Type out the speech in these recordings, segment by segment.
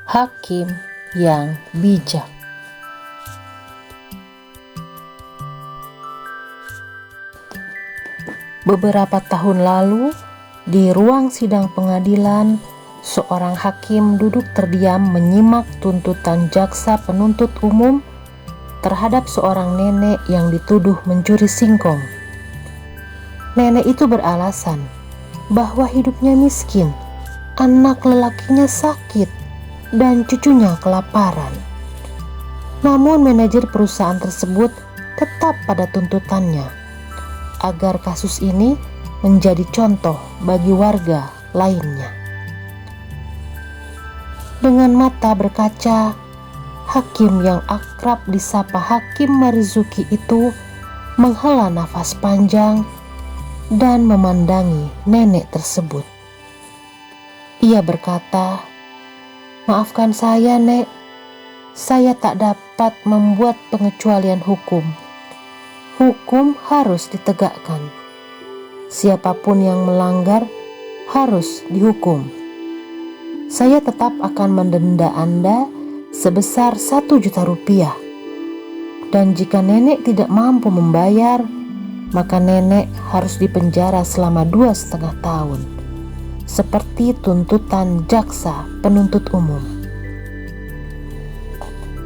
Hakim yang bijak. Beberapa tahun lalu, di ruang sidang pengadilan, seorang hakim duduk terdiam menyimak tuntutan jaksa penuntut umum terhadap seorang nenek yang dituduh mencuri singkong. Nenek itu beralasan bahwa hidupnya miskin, anak lelakinya sakit, dan cucunya kelaparan. Namun manajer perusahaan tersebut tetap pada tuntutannya agar kasus ini menjadi contoh bagi warga lainnya. Dengan mata berkaca, hakim yang akrab disapa Hakim Marzuki itu menghela nafas panjang dan memandangi nenek tersebut. Ia berkata, "Maafkan saya, Nek. Saya tak dapat membuat pengecualian hukum. Hukum harus ditegakkan. Siapapun yang melanggar harus dihukum. Saya tetap akan mendenda Anda sebesar 1 juta rupiah. Dan jika nenek tidak mampu membayar, maka nenek harus dipenjara selama 2,5 tahun. Seperti tuntutan jaksa penuntut umum."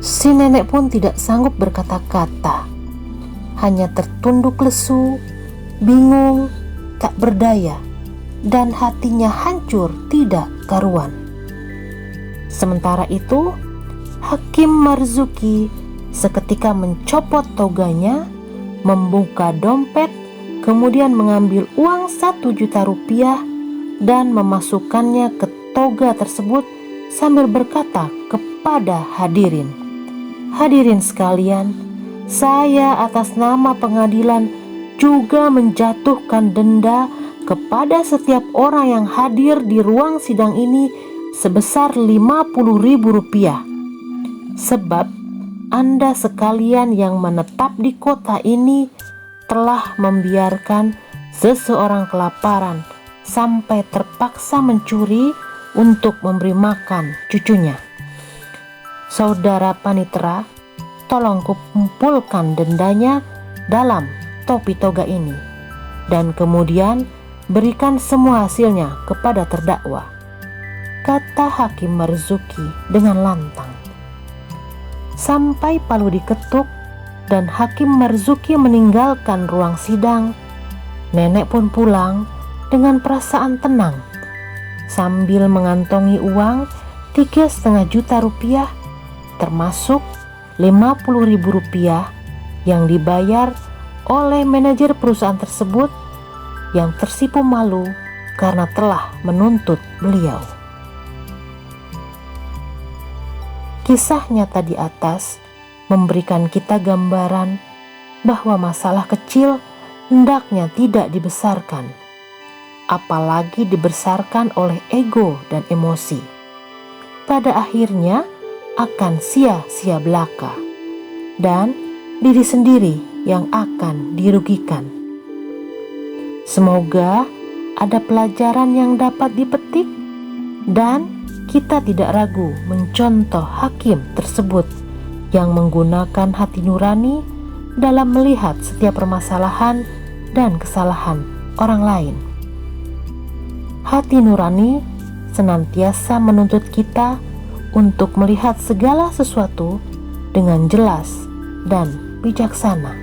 Si nenek pun tidak sanggup berkata-kata, hanya tertunduk lesu, bingung, tak berdaya, dan hatinya hancur tidak karuan. Sementara itu, Hakim Marzuki seketika mencopot toganya, membuka dompet, kemudian mengambil uang 1 juta rupiah dan memasukkannya ke toga tersebut sambil berkata kepada hadirin, "Hadirin sekalian, saya atas nama pengadilan juga menjatuhkan denda kepada setiap orang yang hadir di ruang sidang ini sebesar 50.000 rupiah. Sebab Anda sekalian yang menetap di kota ini telah membiarkan seseorang kelaparan sampai terpaksa mencuri untuk memberi makan cucunya. Saudara panitera, tolong kumpulkan dendanya dalam topi toga ini, dan kemudian berikan semua hasilnya kepada terdakwa," kata Hakim Marzuki dengan lantang. Sampai palu diketuk dan Hakim Marzuki meninggalkan ruang sidang, nenek pun pulang dengan perasaan tenang sambil mengantongi uang 3,5 juta rupiah, termasuk 50.000 rupiah yang dibayar oleh manajer perusahaan tersebut yang tersipu malu karena telah menuntut beliau. Kisah nyata di atas memberikan kita gambaran bahwa masalah kecil hendaknya tidak dibesarkan, apalagi dibesarkan oleh ego dan emosi. Pada akhirnya akan sia-sia belaka, dan diri sendiri yang akan dirugikan. Semoga ada pelajaran yang dapat dipetik dan kita tidak ragu mencontoh hakim tersebut yang menggunakan hati nurani dalam melihat setiap permasalahan dan kesalahan orang lain. Hati nurani senantiasa menuntut kita untuk melihat segala sesuatu dengan jelas dan bijaksana.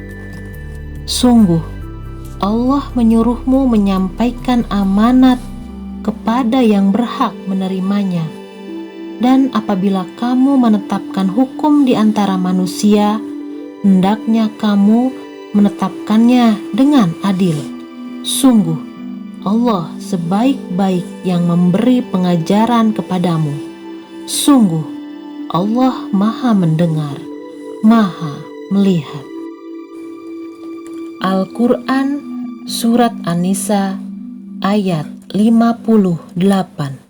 Sungguh, Allah menyuruhmu menyampaikan amanat kepada yang berhak menerimanya. Dan apabila kamu menetapkan hukum di antara manusia, hendaknya kamu menetapkannya dengan adil. Sungguh, Allah sebaik-baik yang memberi pengajaran kepadamu. Sungguh, Allah Maha Mendengar, Maha Melihat. Al-Quran Surat An-Nisa ayat 58.